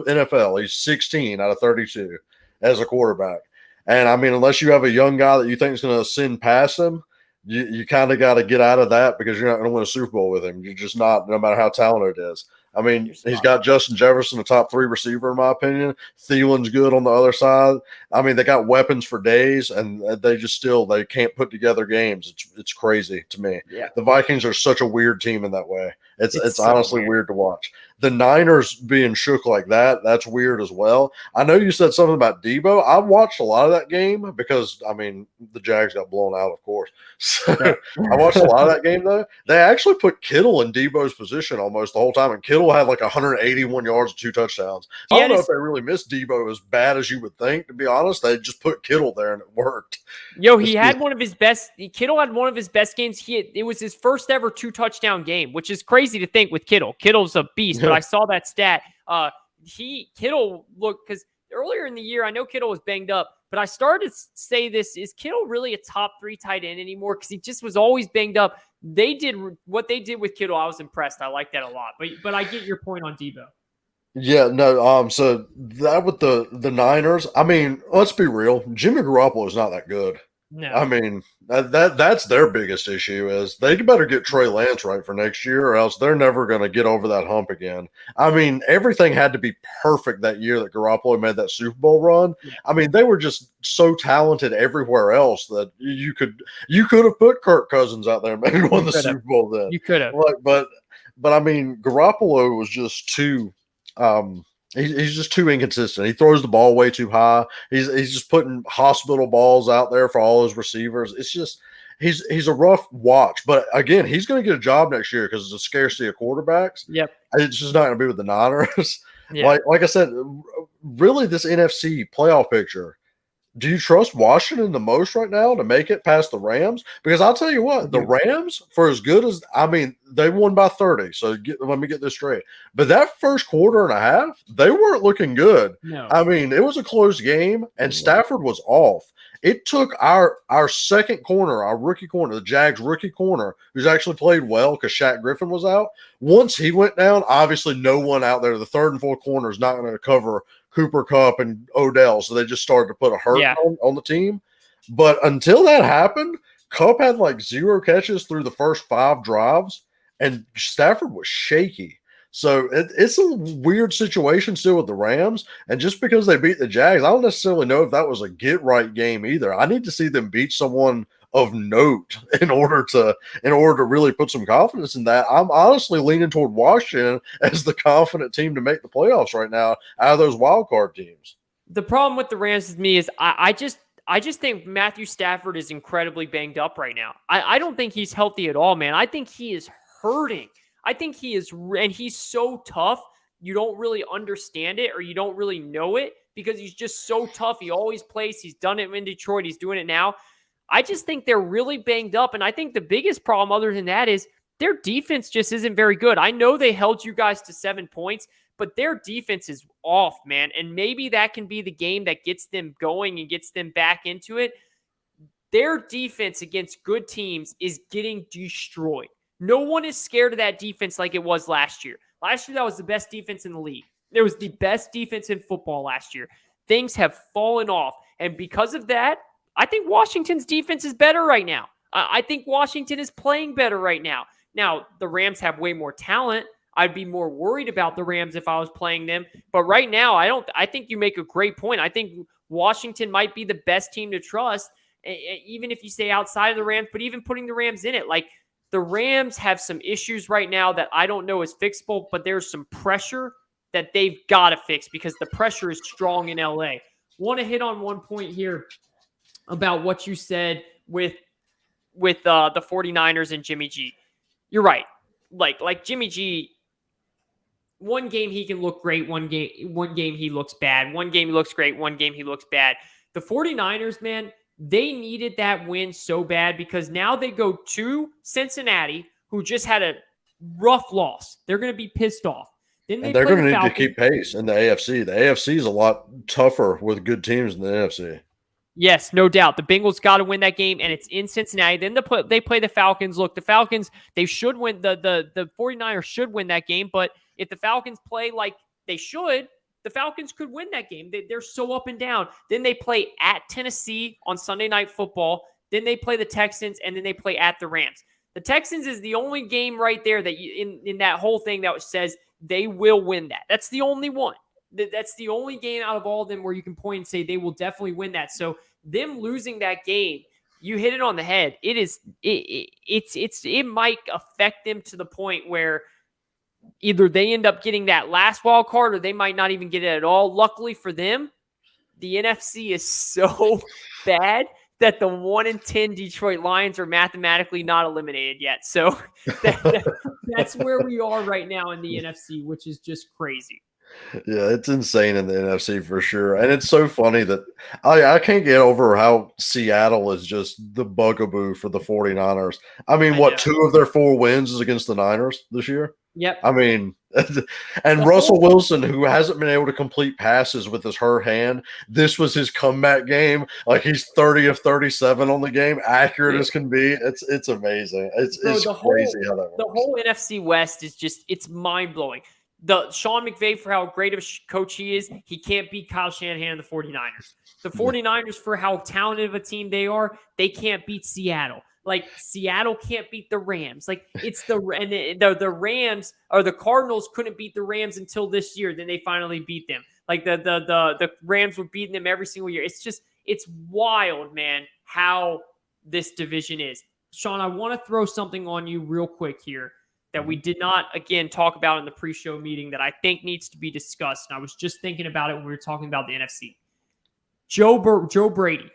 [SPEAKER 2] NFL. He's 16 out of 32 as a quarterback. And, I mean, unless you have a young guy that you think is going to ascend past him, you kind of got to get out of that because you're not going to win a Super Bowl with him. You're just not, no matter how talented it is. I mean, he's got Justin Jefferson, the top 3 receiver, in my opinion. Thielen's good on the other side. I mean, they got weapons for days, and they just they can't put together games. It's crazy to me.
[SPEAKER 1] Yeah.
[SPEAKER 2] The Vikings are such a weird team in that way. It's so honestly weird to watch. The Niners being shook like that's weird as well. I know you said something about Deebo. I watched a lot of that game because, I mean, the Jags got blown out, of course. So I watched a lot of that game, though. They actually put Kittle in Deebo's position almost the whole time, and Kittle had like 181 yards and 2 touchdowns. I don't know if they really missed Deebo as bad as you would think, to be honest. They just put Kittle there, and it worked.
[SPEAKER 1] Yo, he had one of his best – Kittle had one of his best games. It was his first ever 2-touchdown game, which is crazy to think with Kittle. Kittle's a beast, but I saw that stat. Kittle looked – because earlier in the year, I know Kittle was banged up, but I started to say this, is Kittle really a top 3 tight end anymore? Because he just was always banged up. They did what they did with Kittle. I was impressed. I like that a lot. But I get your point on Deebo.
[SPEAKER 2] Yeah, no, so that with the Niners, I mean, let's be real. Jimmy Garoppolo is not that good.
[SPEAKER 1] No.
[SPEAKER 2] I mean, that's their biggest issue is they better get Trey Lance right for next year, or else they're never going to get over that hump again. I mean, everything had to be perfect that year that Garoppolo made that Super Bowl run.
[SPEAKER 1] Yeah.
[SPEAKER 2] I mean, they were just so talented everywhere else that you could have put Kirk Cousins out there and maybe won the Super Bowl then.
[SPEAKER 1] You could have.
[SPEAKER 2] But I mean, Garoppolo was just too. He's just too inconsistent. He throws the ball way too high. He's just putting hospital balls out there for all his receivers. It's just he's a rough watch. But again, he's going to get a job next year because it's a scarcity of quarterbacks.
[SPEAKER 1] Yep.
[SPEAKER 2] It's just not going to be with the Niners.
[SPEAKER 1] Yeah.
[SPEAKER 2] Like I said, really, this NFC playoff picture. Do you trust Washington the most right now to make it past the Rams? Because I'll tell you what, the Rams, for as good as – I mean, they won by 30, so let me get this straight. But that first quarter and a half, they weren't looking good.
[SPEAKER 1] No.
[SPEAKER 2] I mean, it was a close game, and Stafford was off. It took our second corner, our rookie corner, the Jags rookie corner, who's actually played well because Shaq Griffin was out. Once he went down, obviously no one out there, the third and fourth corner is not going to cover – Cooper Kupp and Odell, so they just started to put a hurt on the team. But until that happened, Kupp had like 0 catches through the first 5 drives, and Stafford was shaky. So it's a weird situation still with the Rams. And just because they beat the Jags, I don't necessarily know if that was a get-right game either. I need to see them beat someone of note in order to really put some confidence in that. I'm honestly leaning toward Washington as the confident team to make the playoffs right now out of those wild card teams.
[SPEAKER 1] The problem with the Rams with me is I just think Matthew Stafford is incredibly banged up right now. I don't think he's healthy at all, man. I think he is hurting. I think he is, and he's so tough, you don't really understand it or you don't really know it because he's just so tough. He always plays. He's done it in Detroit. He's doing it now. I just think they're really banged up. And I think the biggest problem other than that is their defense just isn't very good. I know they held you guys to 7 points, but their defense is off, man. And maybe that can be the game that gets them going and gets them back into it. Their defense against good teams is getting destroyed. No one is scared of that defense like it was last year. Last year, that was the best defense in the league. It was the best defense in football last year. Things have fallen off. And because of that, I think Washington's defense is better right now. I think Washington is playing better right now. Now, the Rams have way more talent. I'd be more worried about the Rams if I was playing them. But right now, I think you make a great point. I think Washington might be the best team to trust, even if you stay outside of the Rams, but even putting the Rams in it. Like, the Rams have some issues right now that I don't know is fixable, but there's some pressure that they've got to fix because the pressure is strong in LA. Want to hit on one point here about what you said with the 49ers and Jimmy G. You're right. Like Jimmy G, one game he can look great, one game he looks bad. One game he looks great, one game he looks bad. The 49ers, man, they needed that win so bad because now they go to Cincinnati, who just had a rough loss. They're going to be pissed off. Then
[SPEAKER 2] they're going to need to keep pace in the AFC. The AFC is a lot tougher with good teams than the NFC.
[SPEAKER 1] Yes, no doubt. The Bengals got to win that game, and it's in Cincinnati. Then they play the Falcons. Look, the Falcons, they should win. The 49ers should win that game, but if the Falcons play like they should, the Falcons could win that game. They're so up and down. Then they play at Tennessee on Sunday Night Football. Then they play the Texans, and then they play at the Rams. The Texans is the only game right there that in that whole thing that says they will win that. That's the only one. That's the only game out of all of them where you can point and say they will definitely win that. So them losing that game, you hit it on the head. It might affect them to the point where either they end up getting that last wild card or they might not even get it at all. Luckily for them, the NFC is so bad that the 1-10 Detroit Lions are mathematically not eliminated yet. So that's where we are right now in the NFC, which is just crazy.
[SPEAKER 2] Yeah, it's insane in the NFC for sure. And it's so funny that I can't get over how Seattle is just the bugaboo for the 49ers. I mean, 2 of their 4 wins is against the Niners this year?
[SPEAKER 1] Yep.
[SPEAKER 2] I mean, and Russell Wilson, who hasn't been able to complete passes with his hurt hand, this was his comeback game. Like, he's 30 of 37 on the game, accurate as can be. It's amazing. It's crazy how that works.
[SPEAKER 1] The whole NFC West is just, it's mind-blowing. Sean McVay, for how great of a coach he is, he can't beat Kyle Shanahan and the 49ers. The 49ers, for how talented of a team they are, they can't beat Seattle. Like, Seattle can't beat the Rams. Like, it's the Rams, or the Cardinals couldn't beat the Rams until this year. Then they finally beat them. Like, the Rams were beating them every single year. It's wild, man, how this division is. Shawn, I want to throw something on you real quick here that we did not, again, talk about in the pre-show meeting that I think needs to be discussed. And I was just thinking about it when we were talking about the NFC. Joe Brady.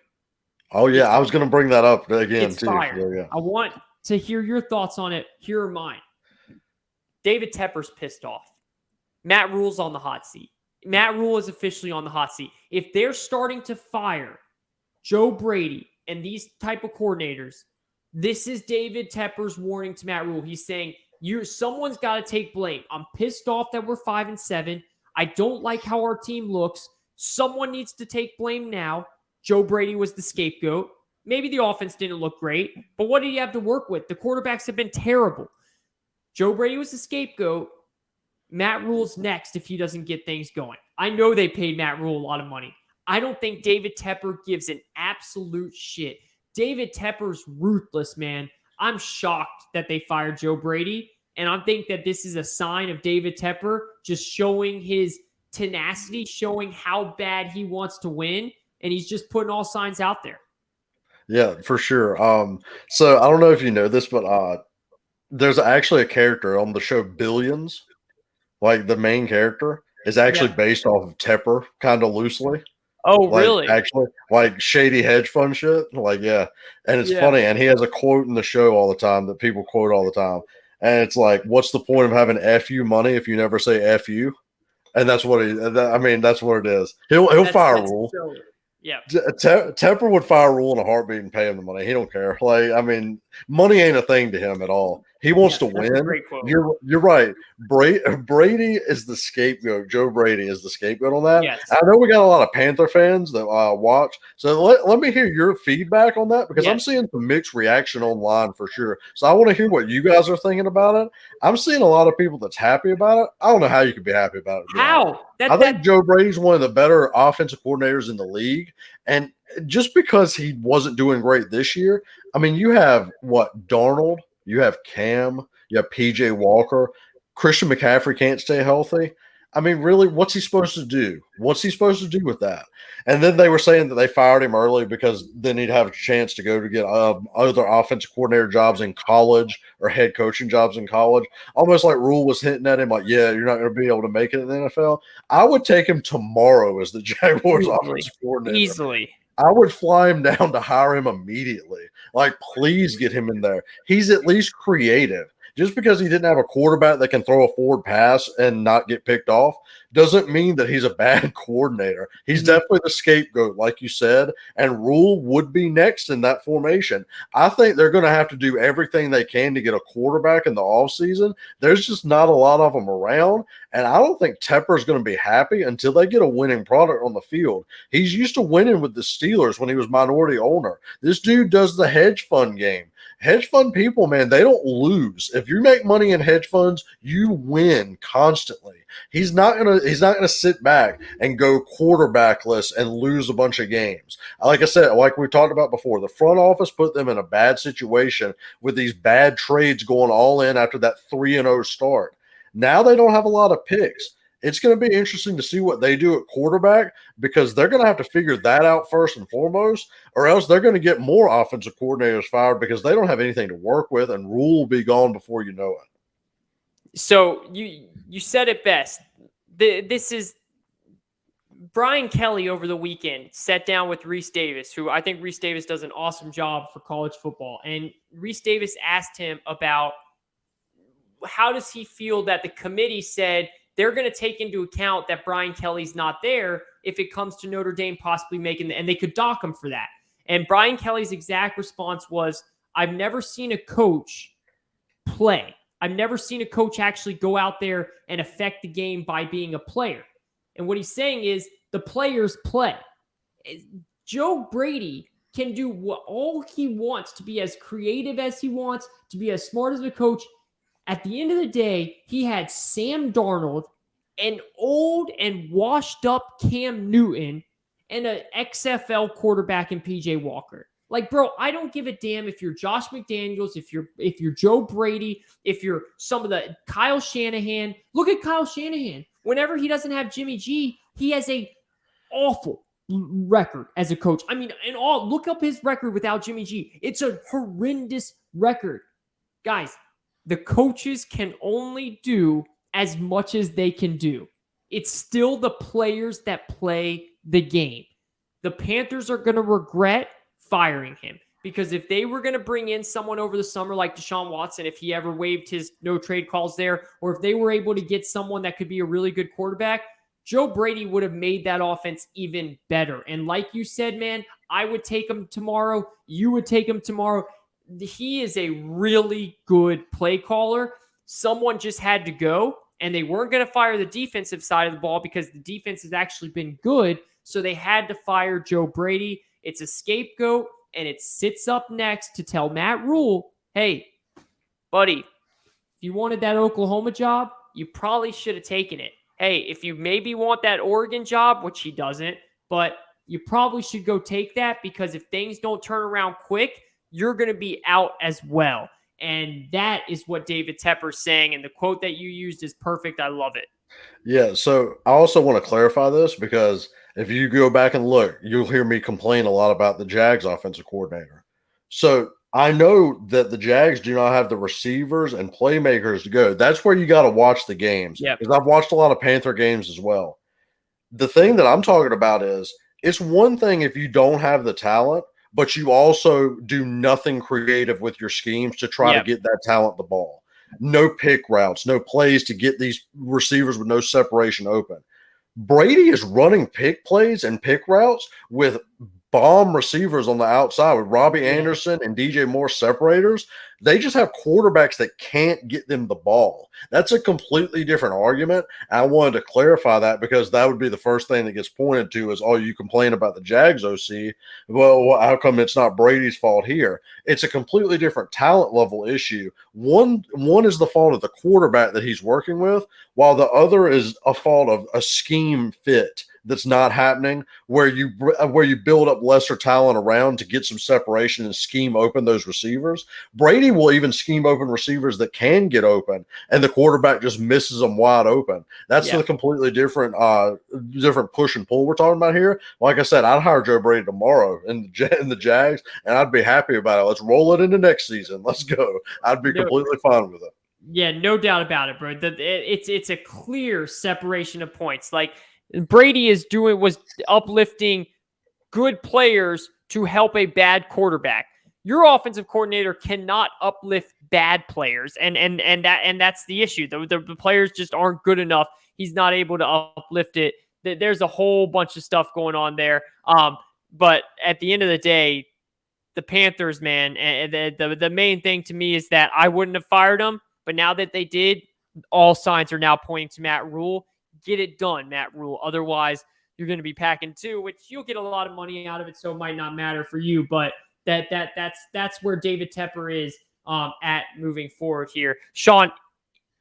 [SPEAKER 2] Oh, yeah. I was going to bring that up again, too.
[SPEAKER 1] Yeah. I want to hear your thoughts on it. Here are mine. David Tepper's pissed off. Matt Rule's on the hot seat. Matt Rule is officially on the hot seat. If they're starting to fire Joe Brady and these type of coordinators, this is David Tepper's warning to Matt Rule. He's saying, someone's got to take blame. I'm pissed off that we're 5-7. I don't like how our team looks. Someone needs to take blame now. Joe Brady was the scapegoat. Maybe the offense didn't look great, but what did he have to work with? The quarterbacks have been terrible. Joe Brady was the scapegoat. Matt Rule's next if he doesn't get things going. I know they paid Matt Rule a lot of money. I don't think David Tepper gives an absolute shit. David Tepper's ruthless, man. I'm shocked that they fired Joe Brady, and I think that this is a sign of David Tepper just showing his tenacity, showing how bad he wants to win, and he's just putting all signs out there.
[SPEAKER 2] Yeah, for sure. So I don't know if you know this, but there's actually a character on the show Billions. Like, the main character is actually based off of Tepper, kind of loosely.
[SPEAKER 1] Oh, like, really?
[SPEAKER 2] Actually, like shady hedge fund shit. Like, yeah. And it's funny. And he has a quote in the show all the time that people quote all the time. And it's like, what's the point of having FU money if you never say FU? And that's what that's what it is. He'll fire Rule.
[SPEAKER 1] Yeah.
[SPEAKER 2] Tepper would fire Rule in a heartbeat and pay him the money. He don't care. Like, I mean, money ain't a thing to him at all. He wants to win. You're right. Brady is the scapegoat. Joe Brady is the scapegoat on that.
[SPEAKER 1] Yes.
[SPEAKER 2] I know we got a lot of Panther fans that watch. So let me hear your feedback on that, because I'm seeing some mixed reaction online for sure. So I want to hear what you guys are thinking about it. I'm seeing a lot of people that's happy about it. I don't know how you could be happy about it.
[SPEAKER 1] How?
[SPEAKER 2] I think Joe Brady's one of the better offensive coordinators in the league. And just because he wasn't doing great this year, I mean, you have Darnold, you have Cam, you have PJ Walker, Christian McCaffrey can't stay healthy. I mean, really, what's he supposed to do? What's he supposed to do with that? And then they were saying that they fired him early because then he'd have a chance to go to get other offensive coordinator jobs in college or head coaching jobs in college. Almost like Rule was hinting at him, like, yeah, you're not going to be able to make it in the NFL. I would take him tomorrow as the Jaguars offensive coordinator.
[SPEAKER 1] Easily.
[SPEAKER 2] I would fly him down to hire him immediately. Like, please get him in there. He's at least creative. Just because he didn't have a quarterback that can throw a forward pass and not get picked off doesn't mean that he's a bad coordinator. He's definitely the scapegoat, like you said, and Rule would be next in that formation. I think they're going to have to do everything they can to get a quarterback in the offseason. There's just not a lot of them around, and I don't think Tepper's going to be happy until they get a winning product on the field. He's used to winning with the Steelers when he was minority owner. This dude does the hedge fund game. Hedge fund people, man, they don't lose. If you make money in hedge funds, you win constantly. He's not gonna sit back and go quarterbackless and lose a bunch of games. Like I said, like we talked about before, the front office put them in a bad situation with these bad trades going all in after that 3-0 start. Now they don't have a lot of picks. It's going to be interesting to see what they do at quarterback, because they're going to have to figure that out first and foremost, or else they're going to get more offensive coordinators fired because they don't have anything to work with, and Rule will be gone before you know it.
[SPEAKER 1] So you said it best. This is Brian Kelly over the weekend sat down with Reese Davis, who I think Reese Davis does an awesome job for college football. And Reese Davis asked him about how does he feel that the committee said they're going to take into account that Brian Kelly's not there if it comes to Notre Dame possibly making and they could dock him for that. And Brian Kelly's exact response was, I've never seen a coach play. I've never seen a coach actually go out there and affect the game by being a player. And what he's saying is the players play. Joe Brady can do all he wants to be as creative as he wants, to be as smart as a coach. At the end of the day, he had Sam Darnold an old and washed up Cam Newton and an XFL quarterback in PJ Walker. Like, bro, I don't give a damn if you're Josh McDaniels, if you're Joe Brady, if you're some of the Kyle Shanahan. Look at Kyle Shanahan. Whenever he doesn't have Jimmy G, he has a awful record as a coach. I mean, look up his record without Jimmy G. It's a horrendous record. Guys, the coaches can only do as much as they can do. It's still the players that play the game. The Panthers are going to regret firing him because if they were going to bring in someone over the summer like Deshaun Watson, if he ever waived his no trade clause there, or if they were able to get someone that could be a really good quarterback, Joe Brady would have made that offense even better. And like you said, man, I would take him tomorrow. You would take him tomorrow. He is a really good play caller. Someone just had to go, and they weren't going to fire the defensive side of the ball because the defense has actually been good. So they had to fire Joe Brady. It's a scapegoat, and it sits up next to tell Matt Rule, hey, buddy, if you wanted that Oklahoma job, you probably should have taken it. Hey, if you maybe want that Oregon job, which he doesn't, but you probably should go take that because if things don't turn around quick, you're going to be out as well. And that is what David Tepper's saying. And the quote that you used is perfect. I love it.
[SPEAKER 2] Yeah. So I also want to clarify this because if you go back and look, you'll hear me complain a lot about the Jags offensive coordinator. So I know that the Jags do not have the receivers and playmakers to go. That's where you got to watch the games.
[SPEAKER 1] Yep.
[SPEAKER 2] Because I've watched a lot of Panther games as well. The thing that I'm talking about is it's one thing if you don't have the talent, but you also do nothing creative with your schemes to try to get that talent the ball. No pick routes, no plays to get these receivers with no separation open. Brady is running pick plays and pick routes with bomb receivers on the outside with Robbie Anderson and DJ Moore separators. They just have quarterbacks that can't get them the ball. That's a completely different argument. I wanted to clarify that because that would be the first thing that gets pointed to is, oh, you complain about the Jags OC. Well, how come it's not Brady's fault here? It's a completely different talent level issue. One is the fault of the quarterback that he's working with, while the other is a fault of a scheme fit that's not happening where you build up lesser talent around to get some separation and scheme open those receivers. Brady will even scheme open receivers that can get open, and the quarterback just misses them wide open. That's the completely different push and pull we're talking about here. Like I said, I'd hire Joe Brady tomorrow in the Jags, and I'd be happy about it. Let's roll it into next season. Let's go. I'd be completely fine with it.
[SPEAKER 1] Yeah, no doubt about it, bro. It's a clear separation of points. Like, Brady was uplifting good players to help a bad quarterback. Your offensive coordinator cannot uplift bad players, and that's the issue. The players just aren't good enough. He's not able to uplift it. There's a whole bunch of stuff going on there. But at the end of the day, the Panthers, man, and the main thing to me is that I wouldn't have fired them, but now that they did, all signs are now pointing to Matt Rule. Get it done, Matt Rule. Otherwise, you're going to be packing two, which you'll get a lot of money out of it, so it might not matter for you. But that's where David Tepper is at moving forward here. Shawn,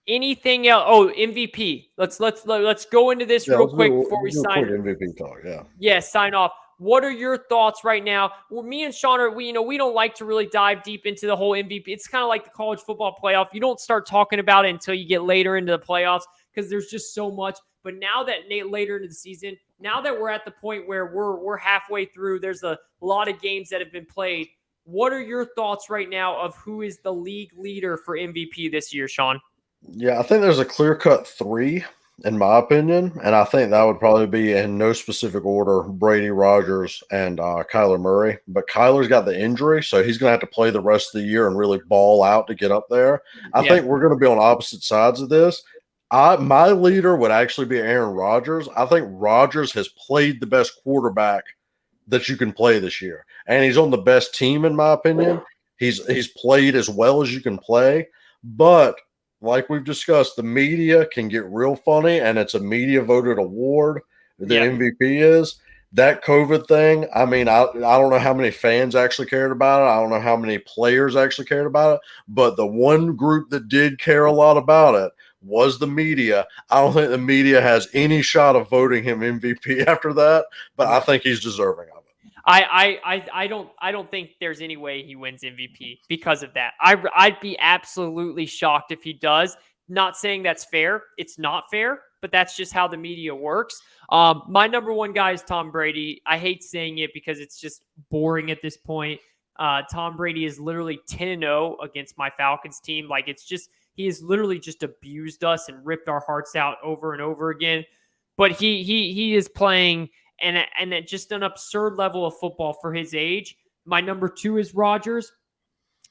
[SPEAKER 1] anything else? Oh, MVP. Let's go into this real quick before we sign.
[SPEAKER 2] MVP talk,
[SPEAKER 1] sign off. What are your thoughts right now? Well, me and Shawn we don't like to really dive deep into the whole MVP. It's kind of like the college football playoff. You don't start talking about it until you get later into the playoffs because there's just so much. But now that later into the season, now that we're at the point where we're halfway through, there's a lot of games that have been played. What are your thoughts right now of who is the league leader for MVP this year, Shawn?
[SPEAKER 2] Yeah, I think there's a clear-cut three, in my opinion, and I think that would probably be in no specific order: Brady, Rodgers, and Kyler Murray. But Kyler's got the injury, so he's going to have to play the rest of the year and really ball out to get up there. I think we're going to be on opposite sides of this. My leader would actually be Aaron Rodgers. I think Rodgers has played the best quarterback that you can play this year, and he's on the best team, in my opinion. He's played as well as you can play, but like we've discussed, the media can get real funny, and it's a media-voted award. The MVP is. That COVID thing, I mean, I don't know how many fans actually cared about it. I don't know how many players actually cared about it. But the one group that did care a lot about it was the media. I don't think the media has any shot of voting him MVP after that, but I think he's deserving of it.
[SPEAKER 1] I don't think there's any way he wins MVP because of that. I'd be absolutely shocked if he does. Not saying that's fair. It's not fair, but that's just how the media works. My number one guy is Tom Brady. I hate saying it because it's just boring at this point. Tom Brady is literally 10-0 against my Falcons team. Like, it's just, he has literally just abused us and ripped our hearts out over and over again. But he is playing and at just an absurd level of football for his age. My number 2 is Rodgers.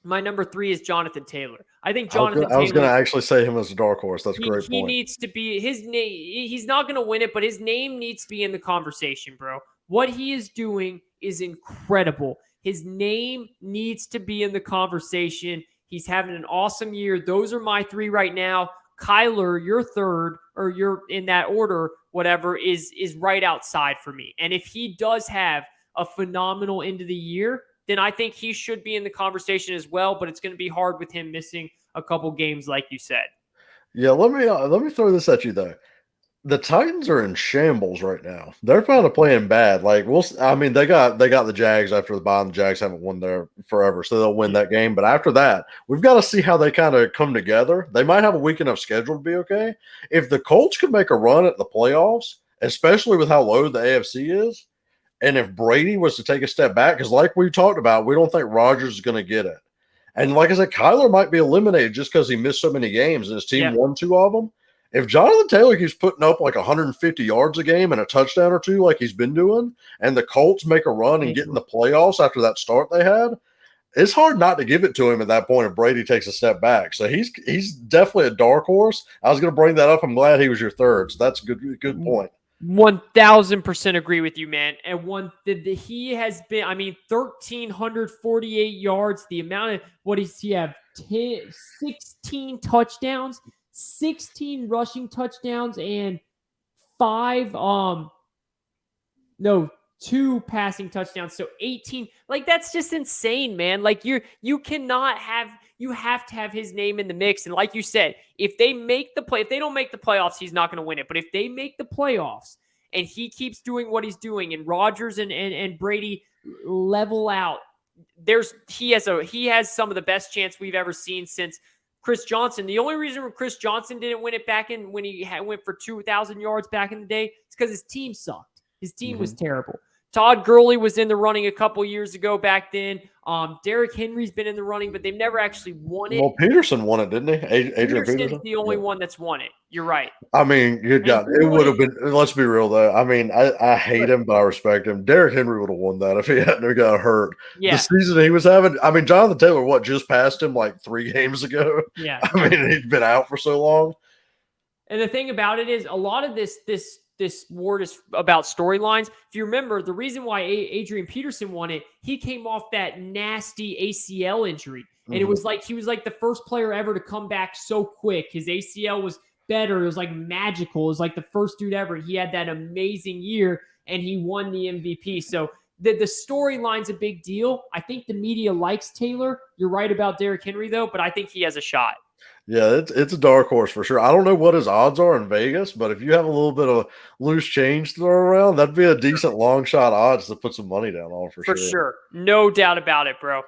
[SPEAKER 1] My number 3 is Jonathan Taylor. I think Jonathan Taylor.
[SPEAKER 2] I was going to actually say him as a dark horse. That's a great point.
[SPEAKER 1] He needs to be, his name, he's not going to win it, but his name needs to be in the conversation, bro. What he is doing is incredible. His name needs to be in the conversation. He's having an awesome year. Those are my 3 right now. Kyler, your third, or you're in that order, whatever, is right outside for me. And if he does have a phenomenal end of the year, then I think he should be in the conversation as well. But it's going to be hard with him missing a couple games, like you said.
[SPEAKER 2] Yeah, let me throw this at you though. The Titans are in shambles right now. They're kind of playing bad. Like, they got the Jags after the bye, and the Jags haven't won there forever, so they'll win that game. But after that, we've got to see how they kind of come together. They might have a weak enough schedule to be okay. If the Colts could make a run at the playoffs, especially with how low the AFC is, and if Brady was to take a step back, because like we talked about, we don't think Rodgers is going to get it. And like I said, Kyler might be eliminated just because he missed so many games and his team won 2 of them. If Jonathan Taylor keeps putting up like 150 yards a game and a touchdown or 2 like he's been doing, and the Colts make a run and get in the playoffs after that start they had, it's hard not to give it to him at that point if Brady takes a step back. So he's definitely a dark horse. I was going to bring that up. I'm glad he was your third. So that's a good point.
[SPEAKER 1] 1,000% agree with you, man. And he has been, 1,348 yards. The amount of, what does he have? 16 touchdowns. 16 rushing touchdowns and 2 passing touchdowns. So 18. Like, that's just insane, man. Like, you have to have his name in the mix. And like you said, if they don't make the playoffs, he's not going to win it. But if they make the playoffs and he keeps doing what he's doing and Rodgers and Brady level out, he has some of the best chance we've ever seen since Chris Johnson. The only reason Chris Johnson didn't win it back when he went for 2,000 yards back in the day is because his team sucked. His team was terrible. Todd Gurley was in the running a couple years ago back then. Derrick Henry's been in the running, but they've never actually won it.
[SPEAKER 2] Well, Peterson won it, didn't he? Adrian Peterson's
[SPEAKER 1] the only one that's won it. You're right.
[SPEAKER 2] Good God. It would have been, let's be real, though. I hate him, but I respect him. Derrick Henry would have won that if he hadn't got hurt. Yeah. The season he was having, Jonathan Taylor, just passed him like 3 games ago?
[SPEAKER 1] Yeah.
[SPEAKER 2] He'd been out for so long.
[SPEAKER 1] And the thing about it is, a lot of this ward is about storylines. If you remember, the reason why Adrian Peterson won it, he came off that nasty ACL injury. And it was like, he was like the first player ever to come back so quick. His ACL was better. It was like magical. It was like the first dude ever. He had that amazing year and he won the MVP. So the storyline's a big deal. I think the media likes Taylor. You're right about Derrick Henry, though, but I think he has a shot.
[SPEAKER 2] Yeah, it's a dark horse for sure. I don't know what his odds are in Vegas, but if you have a little bit of loose change to throw around, that'd be a decent long shot odds to put some money down on for sure.
[SPEAKER 1] For sure. No doubt about it, bro.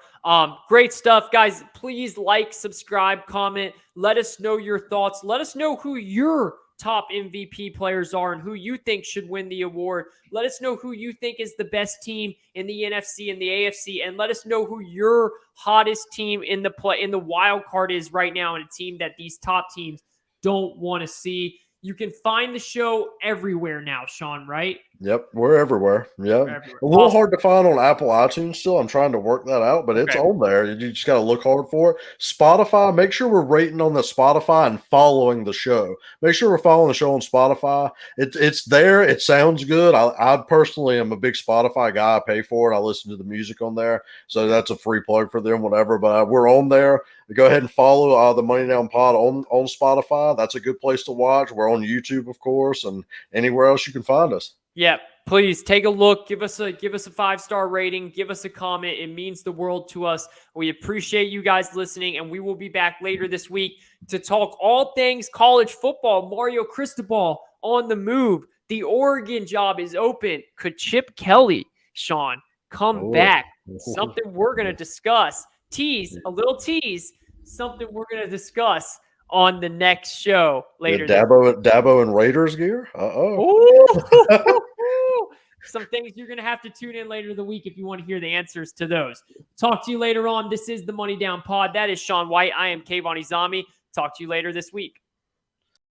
[SPEAKER 1] Great stuff, guys. Please like, subscribe, comment. Let us know your thoughts. Let us know who your top MVP players are and who you think should win the award. Let us know who you think is the best team in the NFC and the AFC, and let us know who your hottest team in the wild card is right now, and a team that these top teams don't want to see. You can find the show everywhere now, Shawn, right?
[SPEAKER 2] Yep, we're everywhere. Yeah, a little hard to find on Apple iTunes still. I'm trying to work that out, but it's on there. You just got to look hard for it. Spotify, make sure we're rating on the Spotify and following the show. Make sure we're following the show on Spotify. It's there. It sounds good. I personally am a big Spotify guy. I pay for it. I listen to the music on there, so that's a free plug for them, whatever. But we're on there. Go ahead and follow the Money Down Pod on Spotify. That's a good place to watch. We're on YouTube, of course, and anywhere else you can find us.
[SPEAKER 1] Yeah, please take a look. Give us a 5-star rating. Give us a comment. It means the world to us. We appreciate you guys listening, and we will be back later this week to talk all things college football. Mario Cristobal on the move. The Oregon job is open. Could Chip Kelly, Shawn, come back? Something we're going to discuss. A little tease. Something we're going to discuss on the next show later.
[SPEAKER 2] Dabo and Raiders gear.
[SPEAKER 1] Some things you're going to have to tune in later in the week if you want to hear the answers to those. Talk to you later on. This is the Money Down Pod. That is Shawn White. I am Kayvon and Shawn. Talk to you later this week.